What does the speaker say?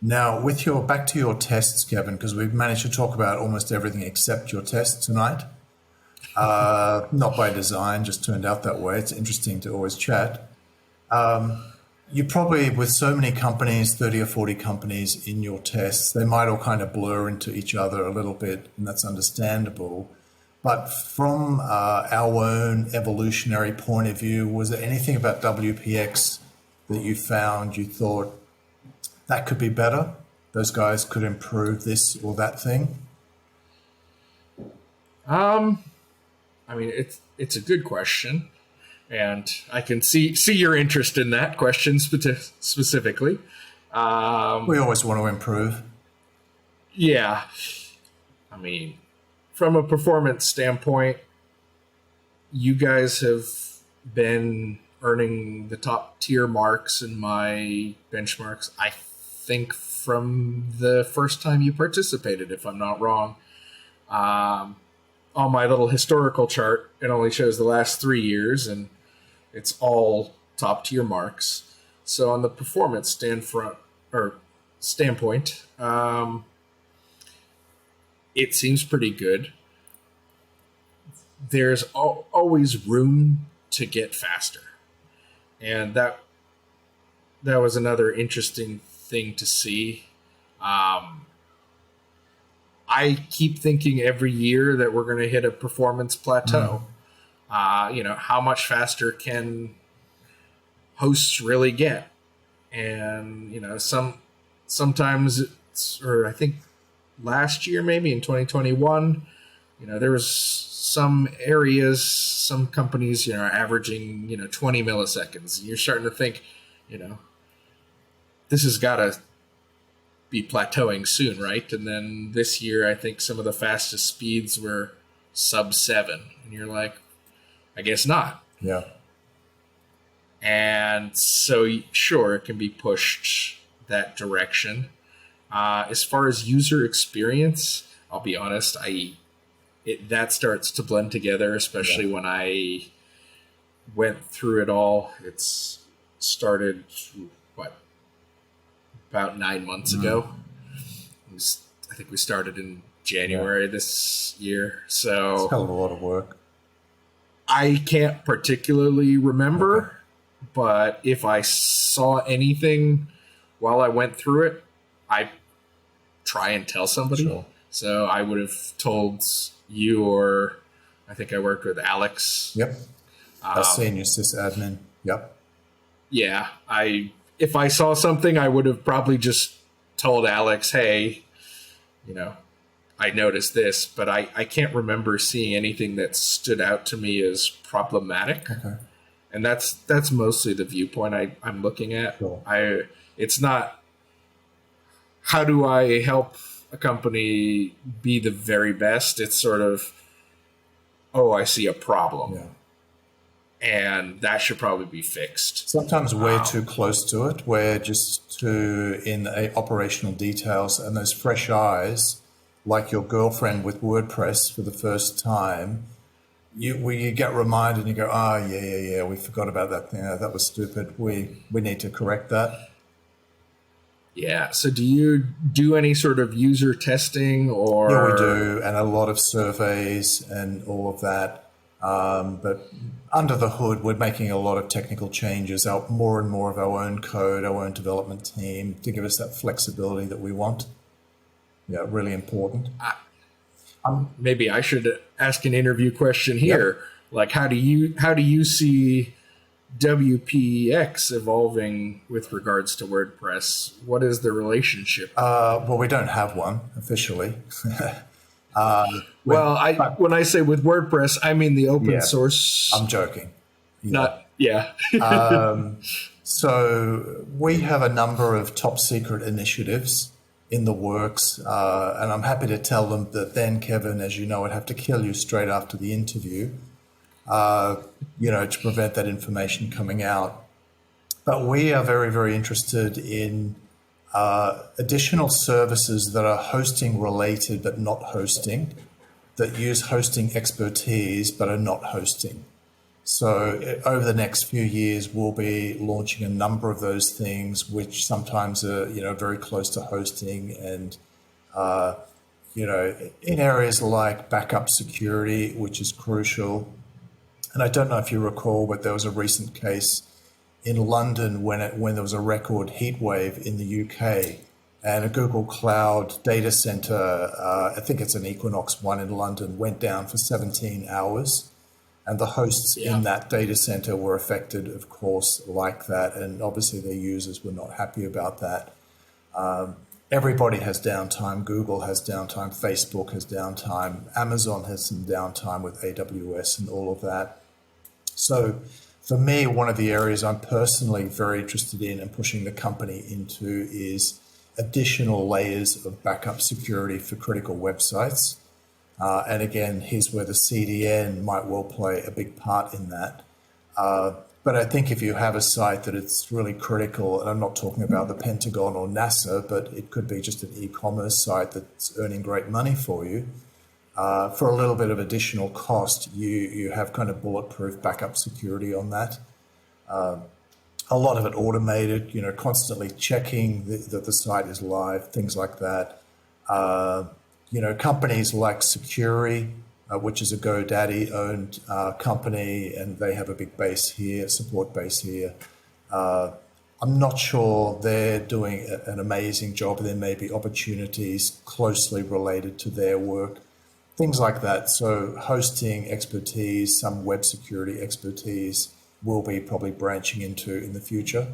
Now, with your back to your tests, Kevin, because we've managed to talk about almost everything except your tests tonight. Not by design, just turned out that way. It's interesting to always chat. You probably, with so many companies, 30 or 40 companies in your tests, they might all kind of blur into each other a little bit, and that's understandable. But from our own evolutionary point of view, was there anything about WPX that you found you thought that could be better? Those guys could improve this or that thing? I mean, it's a good question, and I can see your interest in that question specifically. We always want to improve. Yeah, I mean, from a performance standpoint, you guys have been earning the top tier marks in my benchmarks, I think, from the first time you participated, if I'm not wrong. On my little historical chart, it only shows the last 3 years, and it's all top tier marks. So on the performance standpoint, it seems pretty good. There's always room to get faster, and that was another interesting thing to see. I keep thinking every year that we're going to hit a performance plateau. How much faster can hosts really get? And, sometimes it's, or I think last year, maybe in 2021, there was some areas, some companies, are averaging, 20 milliseconds. And you're starting to think, this has got to be plateauing soon, right? And then this year, I think some of the fastest speeds were sub 7, and you're like, I guess not. Yeah. And so, sure, it can be pushed that direction. As far as user experience, I'll be honest, that starts to blend together, especially when I went through it all. It's started about 9 months ago. I think we started in January this year. So it's a hell of a lot of work. I can't particularly remember, but if I saw anything while I went through it, I try and tell somebody. Sure. So I would have told you, or I think I worked with Alex. Yep. Our senior sysadmin. Yep. Yeah. If I saw something, I would have probably just told Alex, hey, I noticed this, but I can't remember seeing anything that stood out to me as problematic. Okay. And that's mostly the viewpoint I'm looking at. Sure. It's not, how do I help a company be the very best? It's sort of, I see a problem. Yeah. And that should probably be fixed. Sometimes we're too close to it. We're just too in the operational details, and those fresh eyes, like your girlfriend with WordPress for the first time, you get reminded and you go, yeah, we forgot about that thing. That was stupid. We need to correct that. Yeah. So do you do any sort of user testing or? Yeah, we do, and a lot of surveys and all of that. But under the hood, we're making a lot of technical changes, more and more of our own code, our own development team, to give us that flexibility that we want. Yeah, really important. Maybe I should ask an interview question here. Yep. Like, how do you see WPX evolving with regards to WordPress? What is the relationship? Well, we don't have one officially. When I say with WordPress, I mean the open source. I'm joking. So we have a number of top secret initiatives in the works, and I'm happy to tell them that then, Kevin, as you know, I'd have to kill you straight after the interview, to prevent that information coming out. But we are very, very interested in additional services that are hosting related but not hosting, that use hosting expertise but are not hosting. So over the next few years, we'll be launching a number of those things, which sometimes are, very close to hosting and, in areas like backup security, which is crucial. And I don't know if you recall, but there was a recent case in London when there was a record heat wave in the UK, and a Google Cloud data center, I think it's an Equinox one in London, went down for 17 hours. And the hosts in that data center were affected, of course, like that. And obviously their users were not happy about that. Everybody has downtime. Google has downtime. Facebook has downtime. Amazon has some downtime with AWS and all of that. So for me, one of the areas I'm personally very interested in and pushing the company into is additional layers of backup security for critical websites. And again, here's where the CDN might well play a big part in that. But I think if you have a site that it's really critical, and I'm not talking about the Pentagon or NASA, but it could be just an e-commerce site that's earning great money for you, for a little bit of additional cost, you have kind of bulletproof backup security on that. A lot of it automated, constantly checking that the site is live, things like that. Companies like Securi, which is a GoDaddy-owned company, and they have a big base here, support base here. I'm not sure they're doing an amazing job. There may be opportunities closely related to their work, things like that. So hosting expertise, some web security expertise will be probably branching into in the future.